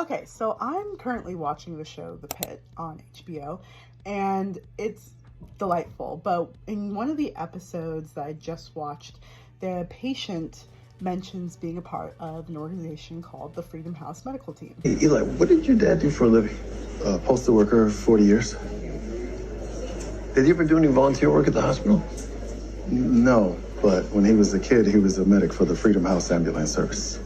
Okay, so I'm currently watching the show The Pit on HBO, and it's delightful. But in one of the episodes that I just watched, the patient mentions being a part of an organization called the Freedom House Medical Team. Hey, Eli, what did your dad do for a living? Postal worker, 40 years. Did he ever do any volunteer work at the hospital? No, but when he was a kid, he was a medic for the Freedom House ambulance service.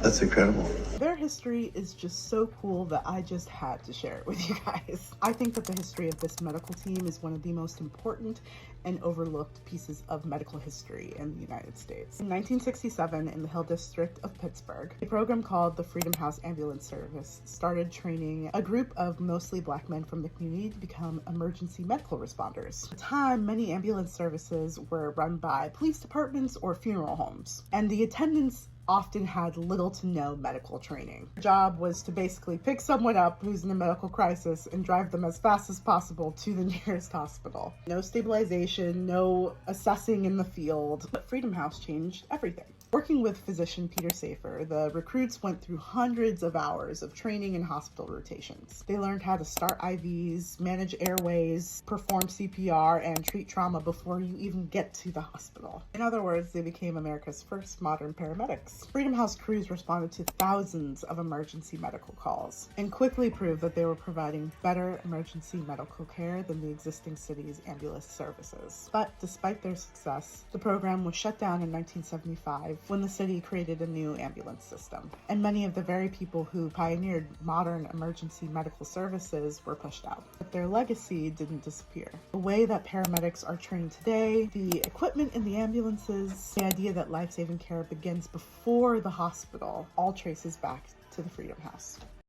That's incredible. Their history is just so cool that I just had to share it with you guys. I think that the history of this medical team is one of the most important and overlooked pieces of medical history in the United States. In 1967, in the Hill District of Pittsburgh, a program called the Freedom House Ambulance Service started training a group of mostly Black men from the community to become emergency medical responders. At the time, many ambulance services were run by police departments or funeral homes, and the attendants often had little to no medical training. Their job was to basically pick someone up who's in a medical crisis and drive them as fast as possible to the nearest hospital. No stabilization, no assessing in the field, but Freedom House changed everything. Working with physician Peter Safer, the recruits went through hundreds of hours of training and hospital rotations. They learned how to start IVs, manage airways, perform CPR, and treat trauma before you even get to the hospital. In other words, they became America's first modern paramedics. Freedom House crews responded to thousands of emergency medical calls and quickly proved that they were providing better emergency medical care than the existing city's ambulance services. But despite their success, the program was shut down in 1975 when the city created a new ambulance system, and many of the very people who pioneered modern emergency medical services were pushed out. But their legacy didn't disappear. The way that paramedics are trained today, the equipment in the ambulances, the idea that life-saving care begins before the hospital, all traces back to the Freedom House.